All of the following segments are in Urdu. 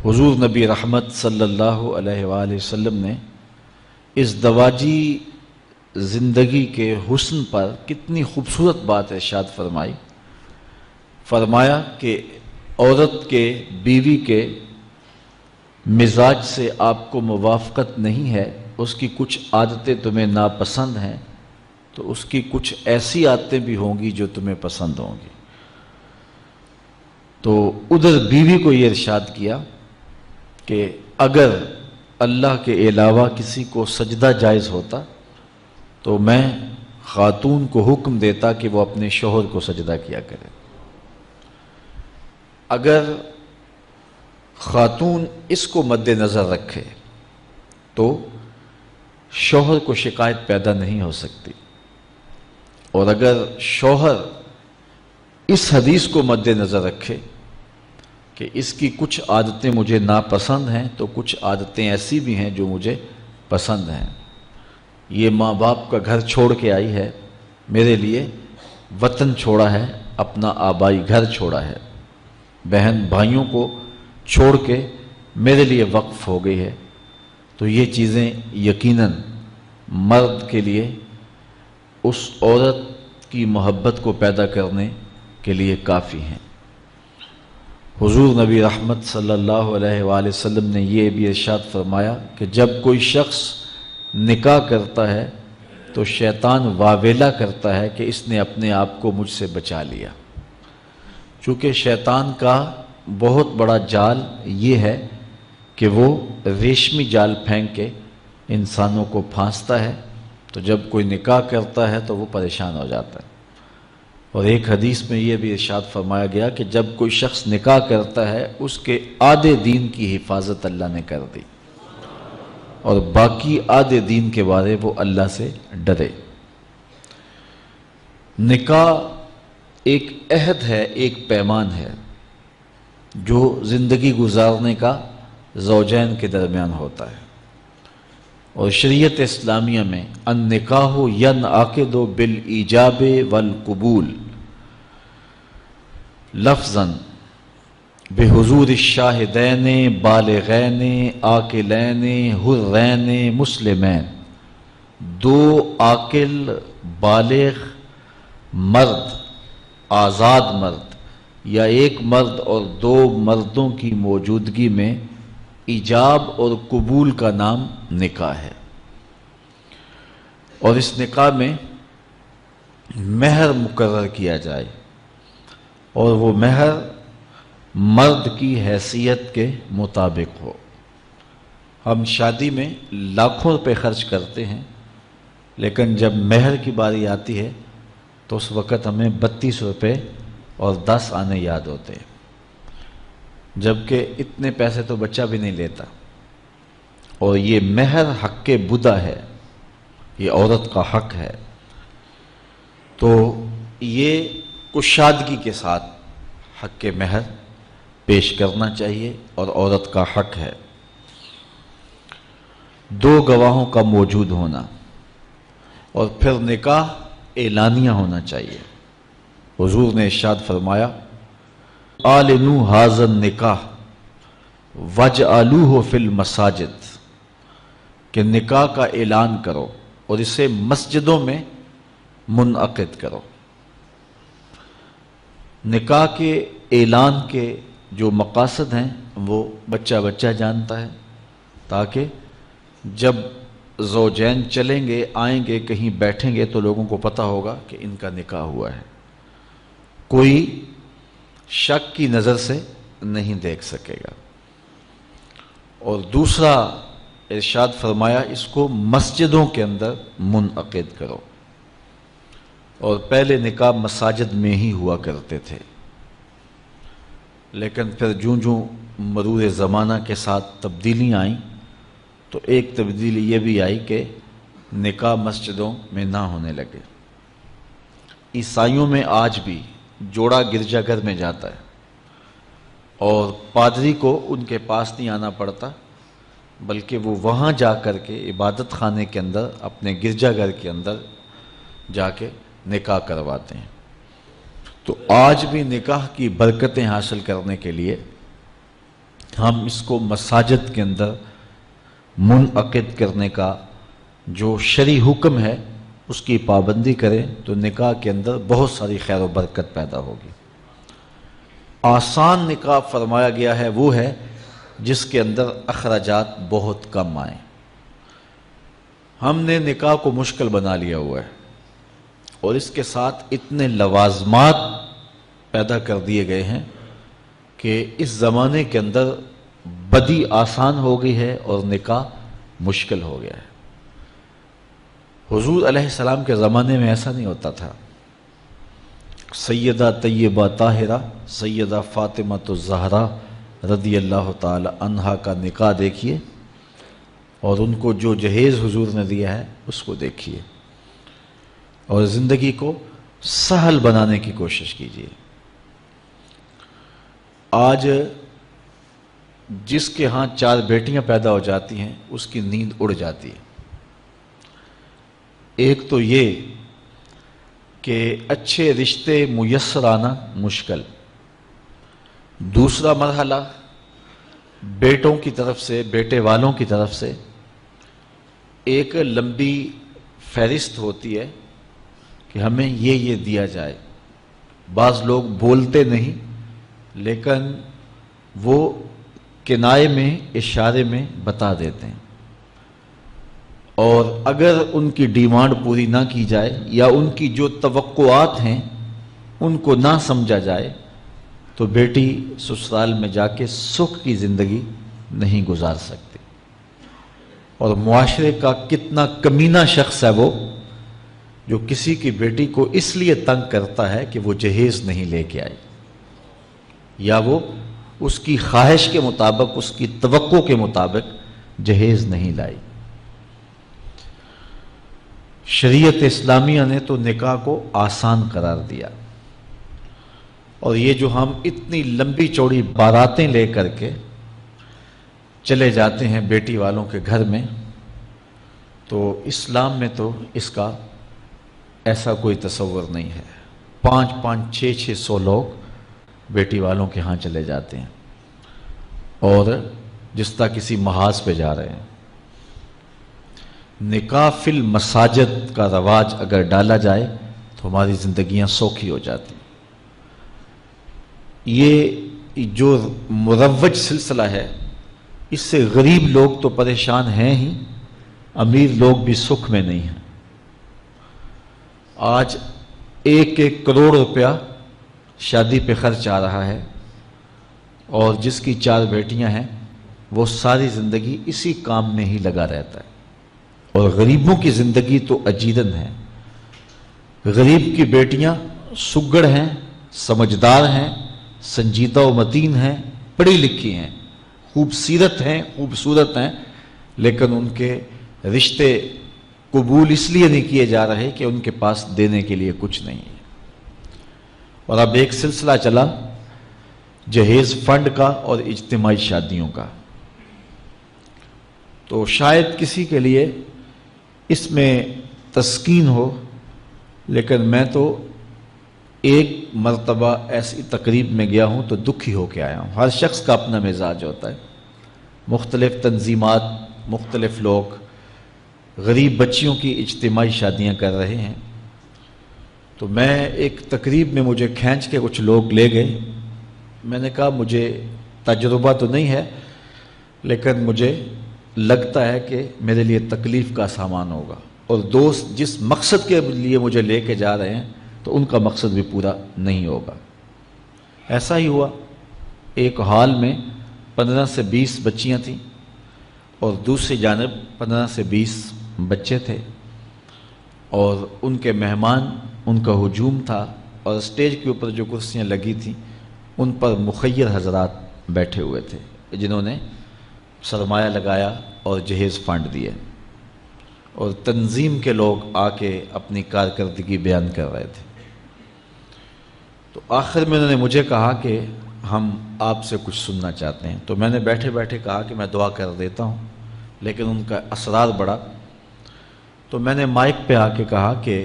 حضور نبی رحمت صلی اللہ علیہ وآلہ وسلم نے اس دواجی زندگی کے حسن پر کتنی خوبصورت بات ارشاد فرمائی. فرمایا کہ عورت کے بیوی کے مزاج سے آپ کو موافقت نہیں ہے، اس کی کچھ عادتیں تمہیں ناپسند ہیں، تو اس کی کچھ ایسی عادتیں بھی ہوں گی جو تمہیں پسند ہوں گی. تو ادھر بیوی کو یہ ارشاد کیا کہ اگر اللہ کے علاوہ کسی کو سجدہ جائز ہوتا تو میں خاتون کو حکم دیتا کہ وہ اپنے شوہر کو سجدہ کیا کرے. اگر خاتون اس کو مد نظر رکھے تو شوہر کو شکایت پیدا نہیں ہو سکتی، اور اگر شوہر اس حدیث کو مد نظر رکھے کہ اس کی کچھ عادتیں مجھے ناپسند ہیں تو کچھ عادتیں ایسی بھی ہیں جو مجھے پسند ہیں، یہ ماں باپ کا گھر چھوڑ کے آئی ہے، میرے لیے وطن چھوڑا ہے، اپنا آبائی گھر چھوڑا ہے، بہن بھائیوں کو چھوڑ کے میرے لیے وقف ہو گئی ہے، تو یہ چیزیں یقیناً مرد کے لیے اس عورت کی محبت کو پیدا کرنے کے لیے کافی ہیں. حضور نبی رحمت صلی اللہ علیہ وآلہ وسلم نے یہ بھی ارشاد فرمایا کہ جب کوئی شخص نکاح کرتا ہے تو شیطان واویلا کرتا ہے کہ اس نے اپنے آپ کو مجھ سے بچا لیا. چونکہ شیطان کا بہت بڑا جال یہ ہے کہ وہ ریشمی جال پھینک کے انسانوں کو پھانستا ہے، تو جب کوئی نکاح کرتا ہے تو وہ پریشان ہو جاتا ہے. اور ایک حدیث میں یہ بھی ارشاد فرمایا گیا کہ جب کوئی شخص نکاح کرتا ہے اس کے آدھے دین کی حفاظت اللہ نے کر دی، اور باقی آدھے دین کے بارے وہ اللہ سے ڈرے. نکاح ایک عہد ہے، ایک پیمان ہے جو زندگی گزارنے کا زوجین کے درمیان ہوتا ہے. اور شریعت اسلامیہ میں النکاح ینعقد بالایجاب والقبول لفظاً بحضور الشاہدین بالغین عاقلین حرین مسلمین. دو عاقل بالغ مرد، آزاد مرد، یا ایک مرد اور دو مردوں کی موجودگی میں ایجاب اور قبول کا نام نکاح ہے. اور اس نکاح میں مہر مقرر کیا جائے، اور وہ مہر مرد کی حیثیت کے مطابق ہو. ہم شادی میں لاکھوں روپے خرچ کرتے ہیں، لیکن جب مہر کی باری آتی ہے تو اس وقت ہمیں 32 روپے اور 10 آنے یاد ہوتے ہیں، جبکہ اتنے پیسے تو بچہ بھی نہیں لیتا. اور یہ مہر حق بدا ہے، یہ عورت کا حق ہے، تو یہ کشادگی کے ساتھ حق مہر پیش کرنا چاہیے، اور عورت کا حق ہے. دو گواہوں کا موجود ہونا، اور پھر نکاح اعلانیہ ہونا چاہیے. حضور نے ارشاد فرمایا اعلنوا ھذا النکاح واجعلوہ فی المساجد، کہ نکاح کا اعلان کرو اور اسے مسجدوں میں منعقد کرو. نکاح کے اعلان کے جو مقاصد ہیں وہ بچہ جانتا ہے، تاکہ جب زوجین چلیں گے آئیں گے کہیں بیٹھیں گے تو لوگوں کو پتہ ہوگا کہ ان کا نکاح ہوا ہے، کوئی شک کی نظر سے نہیں دیکھ سکے گا. اور دوسرا ارشاد فرمایا اس کو مسجدوں کے اندر منعقد کرو. اور پہلے نکاح مساجد میں ہی ہوا کرتے تھے، لیکن پھر جوں مرور زمانہ کے ساتھ تبدیلیاں آئیں تو ایک تبدیلی یہ بھی آئی کہ نکاح مسجدوں میں نہ ہونے لگے. عیسائیوں میں آج بھی جوڑا گرجا گھر میں جاتا ہے، اور پادری کو ان کے پاس نہیں آنا پڑتا، بلکہ وہ وہاں جا کر کے عبادت خانے کے اندر اپنے گرجا گھر کے اندر جا کے نکاح کرواتے ہیں. تو آج بھی نکاح کی برکتیں حاصل کرنے کے لیے ہم اس کو مساجد کے اندر منعقد کرنے کا جو شرعی حکم ہے اس کی پابندی کریں تو نکاح کے اندر بہت ساری خیر و برکت پیدا ہوگی۔ آسان نکاح فرمایا گیا ہے وہ ہے جس کے اندر اخراجات بہت کم آئیں۔ ہم نے نکاح کو مشکل بنا لیا ہوا ہے اور اس کے ساتھ اتنے لوازمات پیدا کر دیے گئے ہیں کہ اس زمانے کے اندر بدی آسان ہو گئی ہے اور نکاح مشکل ہو گیا ہے۔ حضور علیہ السلام کے زمانے میں ایسا نہیں ہوتا تھا۔ سیدہ طیبہ طاہرہ سیدہ فاطمہ الزہرا رضی اللہ تعالی عنہا کا نکاح دیکھیے اور ان کو جو جہیز حضور نے دیا ہے اس کو دیکھیے اور زندگی کو سہل بنانے کی کوشش کیجیے۔ آج جس کے ہاں 4 بیٹیاں پیدا ہو جاتی ہیں اس کی نیند اڑ جاتی ہے۔ ایک تو یہ کہ اچھے رشتے میسر آنا مشکل، دوسرا مرحلہ بیٹوں کی طرف سے بیٹے والوں کی طرف سے ایک لمبی فہرست ہوتی ہے کہ ہمیں یہ دیا جائے۔ بعض لوگ بولتے نہیں لیکن وہ کنائے میں اشارے میں بتا دیتے ہیں، اور اگر ان کی ڈیمانڈ پوری نہ کی جائے یا ان کی جو توقعات ہیں ان کو نہ سمجھا جائے تو بیٹی سسرال میں جا کے سکھ کی زندگی نہیں گزار سکتی۔ اور معاشرے کا کتنا کمینہ شخص ہے وہ جو کسی کی بیٹی کو اس لیے تنگ کرتا ہے کہ وہ جہیز نہیں لے کے آئی یا وہ اس کی خواہش کے مطابق اس کی توقع کے مطابق جہیز نہیں لائی۔ شریعت اسلامیہ نے تو نکاح کو آسان قرار دیا، اور یہ جو ہم اتنی لمبی چوڑی باراتیں لے کر کے چلے جاتے ہیں بیٹی والوں کے گھر میں، تو اسلام میں تو اس کا ایسا کوئی تصور نہیں ہے۔ 500 600 لوگ بیٹی والوں کے ہاں چلے جاتے ہیں اور جس طرح کسی محاذ پہ جا رہے ہیں۔ نکاح فی المساجد کا رواج اگر ڈالا جائے تو ہماری زندگیاں سوکھی ہو جاتی۔ یہ جو مروج سلسلہ ہے اس سے غریب لوگ تو پریشان ہیں ہی، امیر لوگ بھی سکھ میں نہیں ہیں۔ آج 1 کروڑ روپیہ شادی پہ خرچ آ رہا ہے، اور جس کی 4 بیٹیاں ہیں وہ ساری زندگی اسی کام میں ہی لگا رہتا ہے۔ اور غریبوں کی زندگی تو اجیرن ہے۔ غریب کی بیٹیاں سگڑ ہیں، سمجھدار ہیں، سنجیدہ و متین ہیں، پڑھی لکھی ہیں، خوبصورت ہیں، لیکن ان کے رشتے قبول اس لیے نہیں کیے جا رہے کہ ان کے پاس دینے کے لیے کچھ نہیں ہے۔ اور اب ایک سلسلہ چلا جہیز فنڈ کا اور اجتماعی شادیوں کا، تو شاید کسی کے لیے اس میں تسکین ہو، لیکن میں تو ایک مرتبہ ایسی تقریب میں گیا ہوں تو دکھی ہو کے آیا ہوں۔ ہر شخص کا اپنا مزاج ہوتا ہے، مختلف تنظیمات، مختلف لوگ غریب بچیوں کی اجتماعی شادیاں کر رہے ہیں، تو میں ایک تقریب میں مجھے کھینچ کے کچھ لوگ لے گئے۔ میں نے کہا مجھے تجربہ تو نہیں ہے لیکن مجھے لگتا ہے کہ میرے لیے تکلیف کا سامان ہوگا، اور دوست جس مقصد کے لیے مجھے لے کے جا رہے ہیں تو ان کا مقصد بھی پورا نہیں ہوگا۔ ایسا ہی ہوا، ایک ہال میں 15 سے 20 بچیاں تھیں اور دوسری جانب 15 سے 20 بچے تھے، اور ان کے مہمان، ان کا ہجوم تھا، اور اسٹیج کے اوپر جو کرسیاں لگی تھیں ان پر مخیر حضرات بیٹھے ہوئے تھے جنہوں نے سرمایہ لگایا اور جہیز فنڈ دیے، اور تنظیم کے لوگ آ کے اپنی کارکردگی بیان کر رہے تھے۔ تو آخر میں انہوں نے مجھے کہا کہ ہم آپ سے کچھ سننا چاہتے ہیں، تو میں نے بیٹھے بیٹھے کہا کہ میں دعا کر دیتا ہوں، لیکن ان کا اصرار بڑھا، تو میں نے مائک پہ آ کے کہا کہ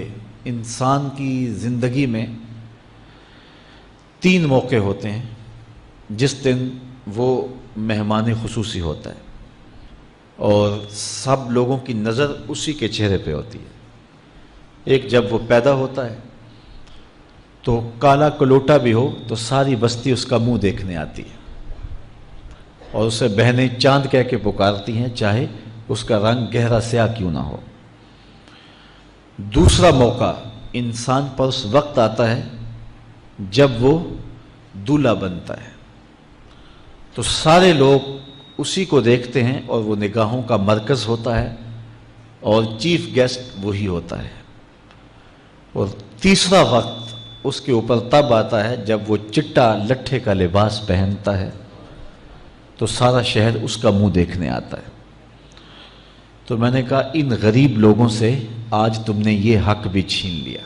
انسان کی زندگی میں 3 موقع ہوتے ہیں جس دن وہ مہمان خصوصی ہوتا ہے اور سب لوگوں کی نظر اسی کے چہرے پہ ہوتی ہے۔ ایک جب وہ پیدا ہوتا ہے تو کالا کلوٹا بھی ہو تو ساری بستی اس کا منہ دیکھنے آتی ہے اور اسے بہنیں چاند کہہ کے پکارتی ہیں، چاہے اس کا رنگ گہرا سیاہ کیوں نہ ہو۔ دوسرا موقع انسان پر اس وقت آتا ہے جب وہ دولہا بنتا ہے، تو سارے لوگ اسی کو دیکھتے ہیں اور وہ نگاہوں کا مرکز ہوتا ہے اور چیف گیسٹ وہی ہوتا ہے۔ اور تیسرا وقت اس کے اوپر تب آتا ہے جب وہ چٹا لٹھے کا لباس پہنتا ہے تو سارا شہر اس کا منہ دیکھنے آتا ہے۔ تو میں نے کہا ان غریب لوگوں سے آج تم نے یہ حق بھی چھین لیا۔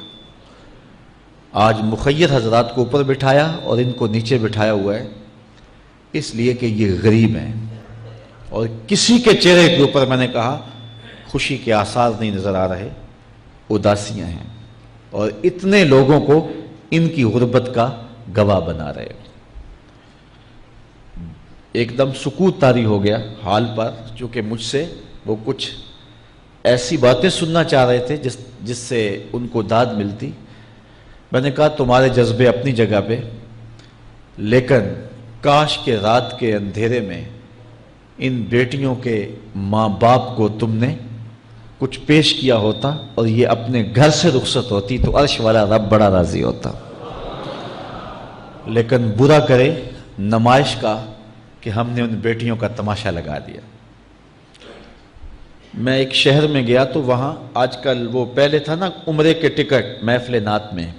آج مخیر حضرات کو اوپر بٹھایا اور ان کو نیچے بٹھایا ہوا ہے اس لیے کہ یہ غریب ہیں، اور کسی کے چہرے کے اوپر میں نے کہا خوشی کے آثار نہیں نظر آ رہے، اداسیاں ہیں، اور اتنے لوگوں کو ان کی غربت کا گواہ بنا رہے۔ ایک دم سکوت طاری ہو گیا حال پر، چونکہ مجھ سے وہ کچھ ایسی باتیں سننا چاہ رہے تھے جس سے ان کو داد ملتی۔ میں نے کہا تمہارے جذبے اپنی جگہ پہ، لیکن کاش کے رات کے اندھیرے میں ان بیٹیوں کے ماں باپ کو تم نے کچھ پیش کیا ہوتا اور یہ اپنے گھر سے رخصت ہوتی تو عرش والا رب بڑا راضی ہوتا۔ لیکن برا کرے نمائش کا کہ ہم نے ان بیٹیوں کا تماشا لگا دیا۔ میں ایک شہر میں گیا تو وہاں آج کل وہ پہلے تھا نا عمرے کے ٹکٹ محفل نعت میں،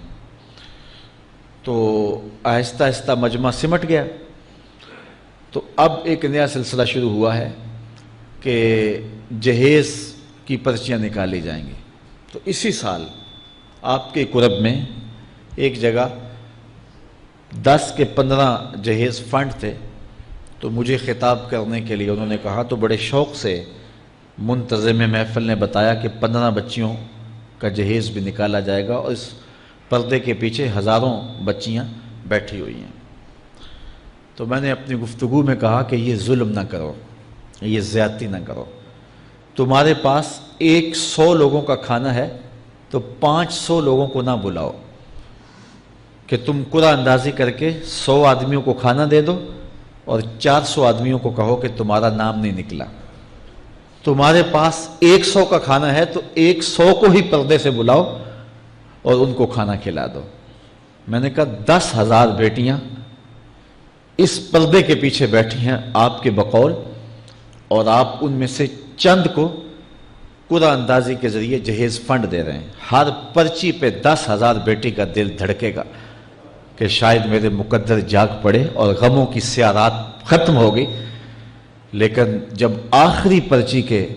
تو آہستہ آہستہ مجمع سمٹ گیا، تو اب ایک نیا سلسلہ شروع ہوا ہے کہ جہیز کی پرچیاں نکالی جائیں گی۔ تو اسی سال آپ کے قرب میں ایک جگہ 10 کے 15 جہیز فنڈ تھے، تو مجھے خطاب کرنے کے لیے انہوں نے کہا، تو بڑے شوق سے منتظم محفل نے بتایا کہ 15 بچیوں کا جہیز بھی نکالا جائے گا اور اس پردے کے پیچھے ہزاروں بچیاں بیٹھی ہوئی ہیں۔ تو میں نے اپنی گفتگو میں کہا کہ یہ ظلم نہ کرو، یہ زیادتی نہ کرو، تمہارے پاس 100 لوگوں کا کھانا ہے تو 500 لوگوں کو نہ بلاؤ کہ تم قرعہ اندازی کر کے 100 آدمیوں کو کھانا دے دو اور 400 آدمیوں کو کہو کہ تمہارا نام نہیں نکلا۔ تمہارے پاس 100 کا کھانا ہے تو 100 کو ہی پردے سے بلاؤ اور ان کو کھانا کھلا دو۔ میں نے کہا 10,000 بیٹیاں اس پردے کے پیچھے بیٹھی ہیں آپ کے بقول، اور آپ ان میں سے چند کو قرعہ اندازی کے ذریعے جہیز فنڈ دے رہے ہیں۔ ہر پرچی پہ 10,000 بیٹی کا دل دھڑکے گا کہ شاید میرے مقدر جاگ پڑے اور غموں کی سیاہ رات ختم ہو گئی، لیکن جب آخری پرچی کے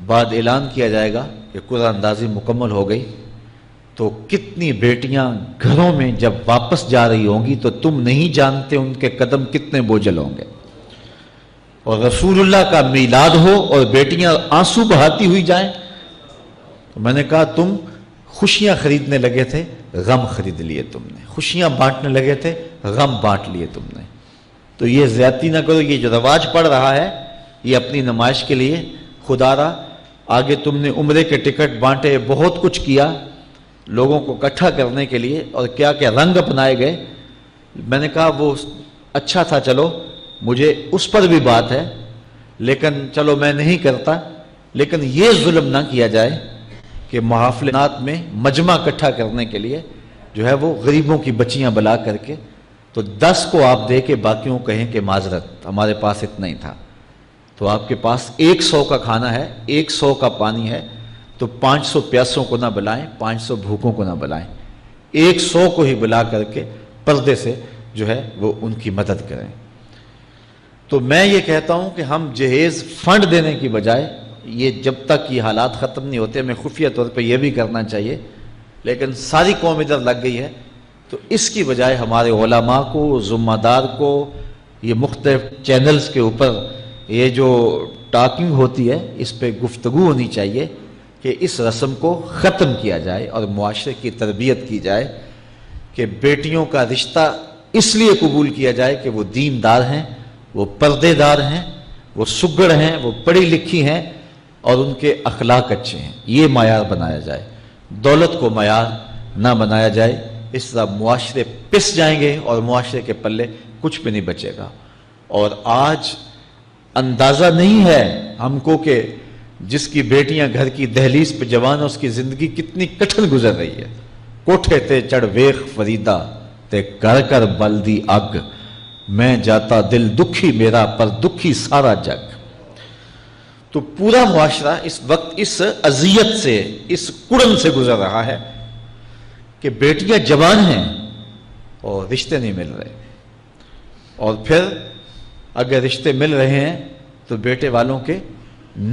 بعد اعلان کیا جائے گا کہ قرعہ اندازی مکمل ہو گئی، تو کتنی بیٹیاں گھروں میں جب واپس جا رہی ہوں گی تو تم نہیں جانتے ان کے قدم کتنے بوجھل ہوں گے، اور رسول اللہ کا میلاد ہو اور بیٹیاں آنسو بہاتی ہوئی جائیں۔ تو میں نے کہا تم خوشیاں خریدنے لگے تھے، غم خرید لیے تم نے، خوشیاں بانٹنے لگے تھے، غم بانٹ لیے تم نے۔ تو یہ زیادتی نہ کرو، یہ جو رواج پڑ رہا ہے یہ اپنی نمائش کے لیے، خدا را آگے تم نے عمرے کے ٹکٹ بانٹے، بہت کچھ کیا لوگوں کو اکٹھا کرنے کے لیے، اور کیا کیا رنگ اپنائے گئے۔ میں نے کہا وہ اچھا تھا، چلو مجھے اس پر بھی بات ہے، لیکن چلو میں نہیں کرتا، لیکن یہ ظلم نہ کیا جائے کہ محافلات میں مجمع اکٹھا کرنے کے لیے جو ہے وہ غریبوں کی بچیاں بلا کر کے تو 10 کو آپ دے کے باقیوں کو کہیں کہ معذرت ہمارے پاس اتنا ہی تھا۔ تو آپ کے پاس 100 کا کھانا ہے، 100 کا پانی ہے، تو 500 پیاسوں کو نہ بلائیں، 500 بھوکوں کو نہ بلائیں، 100 کو ہی بلا کر کے پردے سے جو ہے وہ ان کی مدد کریں۔ تو میں یہ کہتا ہوں کہ ہم جہیز فنڈ دینے کی بجائے، یہ جب تک یہ حالات ختم نہیں ہوتے، ہمیں خفیہ طور پہ یہ بھی کرنا چاہیے، لیکن ساری قوم ادھر لگ گئی ہے، تو اس کی بجائے ہمارے علماء کو، ذمہ دار کو، یہ مختلف چینلز کے اوپر یہ جو ٹاکنگ ہوتی ہے اس پہ گفتگو ہونی چاہیے کہ اس رسم کو ختم کیا جائے اور معاشرے کی تربیت کی جائے کہ بیٹیوں کا رشتہ اس لیے قبول کیا جائے کہ وہ دیندار ہیں وہ پردے دار ہیں، وہ سگڑ ہیں، وہ پڑھی لکھی ہیں اور ان کے اخلاق اچھے ہیں، یہ معیار بنایا جائے، دولت کو معیار نہ بنایا جائے۔ اس طرح معاشرے پس جائیں گے اور معاشرے کے پلے کچھ بھی نہیں بچے گا۔ اور آج اندازہ نہیں ہے ہم کو کہ جس کی بیٹیاں گھر کی دہلیز پہ جوان ہیں، اس کی زندگی کتنی کٹھن گزر رہی ہے۔ کوٹھے تے چڑھ ویخ فریدا تے کر کر بلدی اگ، میں جاتا دل دکھی میرا پر دکھی سارا جگ۔ تو پورا معاشرہ اس وقت اس اذیت سے، اس کڑن سے گزر رہا ہے کہ بیٹیاں جوان ہیں اور رشتے نہیں مل رہے، اور پھر اگر رشتے مل رہے ہیں تو بیٹے والوں کے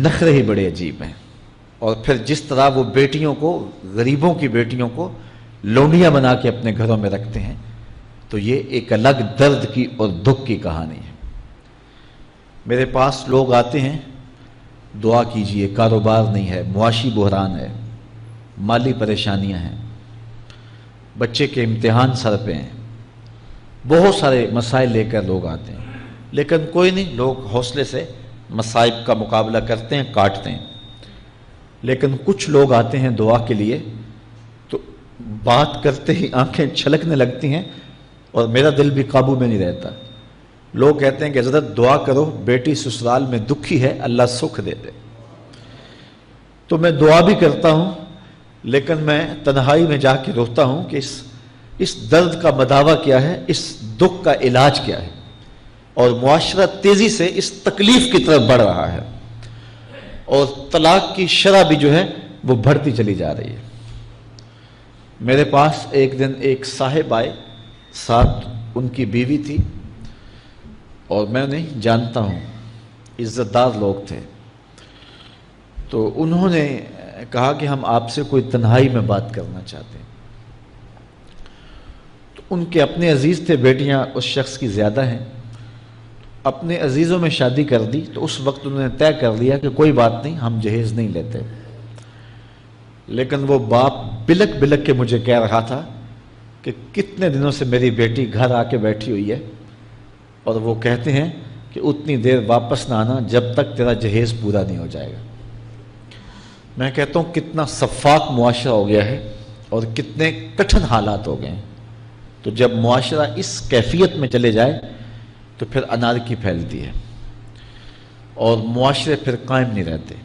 نخرے ہی بڑے عجیب ہیں، اور پھر جس طرح وہ بیٹیوں کو، غریبوں کی بیٹیوں کو لونڈیاں بنا کے اپنے گھروں میں رکھتے ہیں، تو یہ ایک الگ درد کی اور دکھ کی کہانی ہے۔ میرے پاس لوگ آتے ہیں، دعا کیجئے، کاروبار نہیں ہے، معاشی بحران ہے، مالی پریشانیاں ہیں، بچے کے امتحان سر پہ ہیں، بہت سارے مسائل لے کر لوگ آتے ہیں، لیکن کوئی نہیں، لوگ حوصلے سے مصائب کا مقابلہ کرتے ہیں، کاٹتے ہیں۔ لیکن کچھ لوگ آتے ہیں دعا کے لیے تو بات کرتے ہی آنکھیں چھلکنے لگتی ہیں اور میرا دل بھی قابو میں نہیں رہتا۔ لوگ کہتے ہیں کہ حضرت دعا کرو، بیٹی سسرال میں دکھی ہے، اللہ سکھ دے دے۔ تو میں دعا بھی کرتا ہوں، لیکن میں تنہائی میں جا کے روتا ہوں کہ اس درد کا مداوع کیا ہے، اس دکھ کا علاج کیا ہے، اور معاشرہ تیزی سے اس تکلیف کی طرف بڑھ رہا ہے، اور طلاق کی شرح بھی جو ہے وہ بڑھتی چلی جا رہی ہے۔ میرے پاس ایک دن ایک صاحب آئے، ساتھ ان کی بیوی تھی، اور میں نہیں جانتا ہوں، عزت دار لوگ تھے، تو انہوں نے کہا کہ ہم آپ سے کوئی تنہائی میں بات کرنا چاہتے ہیں۔ تو ان کے اپنے عزیز تھے، بیٹیاں اس شخص کی زیادہ ہیں، اپنے عزیزوں میں شادی کر دی، تو اس وقت انہوں نے طے کر لیا کہ کوئی بات نہیں، ہم جہیز نہیں لیتے۔ لیکن وہ باپ بلک بلک کے مجھے کہہ رہا تھا کہ کتنے دنوں سے میری بیٹی گھر آ کے بیٹھی ہوئی ہے، اور وہ کہتے ہیں کہ اتنی دیر واپس نہ آنا جب تک تیرا جہیز پورا نہیں ہو جائے گا۔ میں کہتا ہوں کتنا صفاق معاشرہ ہو گیا ہے اور کتنے کٹھن حالات ہو گئے ہیں۔ تو جب معاشرہ اس کیفیت میں چلے جائے تو پھر انارکی پھیلتی ہے اور معاشرے پھر قائم نہیں رہتے۔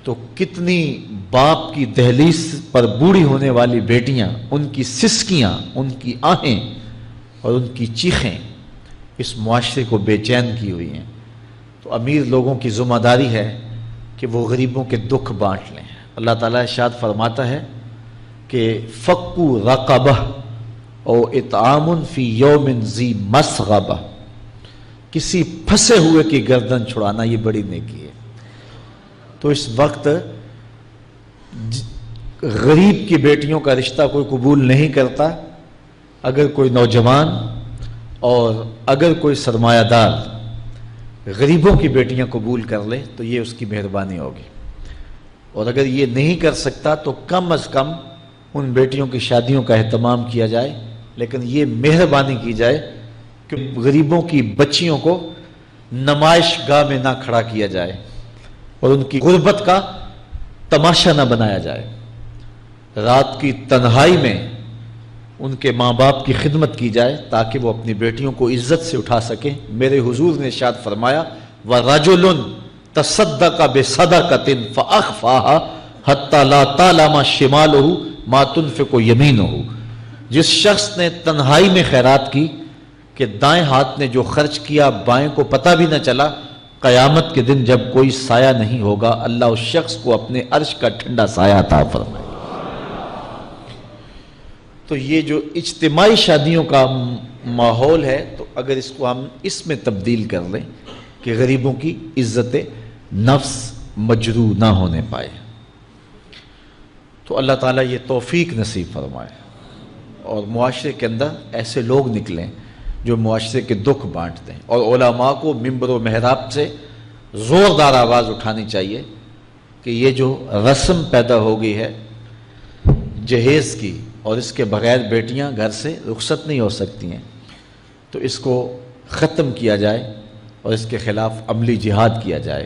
تو کتنی باپ کی دہلیز پر بوڑھی ہونے والی بیٹیاں، ان کی سسکیاں، ان کی آہیں اور ان کی چیخیں اس معاشرے کو بے چین کی ہوئی ہیں۔ تو امیر لوگوں کی ذمہ داری ہے کہ وہ غریبوں کے دکھ بانٹ لیں۔ اللہ تعالیٰ ارشاد فرماتا ہے کہ فکو رقبہ او اطعام فی یوم ذی مسغبہ، کسی پھنسے ہوئے کی گردن چھڑانا یہ بڑی نیکی ہے۔ تو اس وقت غریب کی بیٹیوں کا رشتہ کوئی قبول نہیں کرتا۔ اگر کوئی نوجوان اور اگر کوئی سرمایہ دار غریبوں کی بیٹیاں قبول کر لے تو یہ اس کی مہربانی ہوگی، اور اگر یہ نہیں کر سکتا تو کم از کم ان بیٹیوں کی شادیوں کا اہتمام کیا جائے، لیکن یہ مہربانی کی جائے کہ غریبوں کی بچیوں کو نمائش گاہ میں نہ کھڑا کیا جائے اور ان کی غربت کا تماشا نہ بنایا جائے۔ رات کی تنہائی میں ان کے ماں باپ کی خدمت کی جائے تاکہ وہ اپنی بیٹیوں کو عزت سے اٹھا سکیں۔ میرے حضور نے ارشاد فرمایا وَرَجُلٌ تَصَدَّقَ بِصَدَقَةٍ فَأَخْفَاهَا حَتَّى لَا تَعْلَمَ شِمَالُهُ مَا تُنْفِقُ يَمِينُهُ، جس شخص نے تنہائی میں خیرات کی کہ دائیں ہاتھ نے جو خرچ کیا بائیں کو پتہ بھی نہ چلا، قیامت کے دن جب کوئی سایہ نہیں ہوگا اللہ اس شخص کو اپنے عرش کا ٹھنڈا سایہ عطا فرمائے۔ تو یہ جو اجتماعی شادیوں کا ماحول ہے، تو اگر اس کو ہم اس میں تبدیل کر لیں کہ غریبوں کی عزت نفس مجروح نہ ہونے پائے، تو اللہ تعالیٰ یہ توفیق نصیب فرمائے اور معاشرے کے اندر ایسے لوگ نکلیں جو معاشرے کے دکھ بانٹتے ہیں۔ اور علماء کو ممبر و محراب سے زوردار آواز اٹھانی چاہیے کہ یہ جو رسم پیدا ہو گئی ہے جہیز کی، اور اس کے بغیر بیٹیاں گھر سے رخصت نہیں ہو سکتی ہیں، تو اس کو ختم کیا جائے اور اس کے خلاف عملی جہاد کیا جائے۔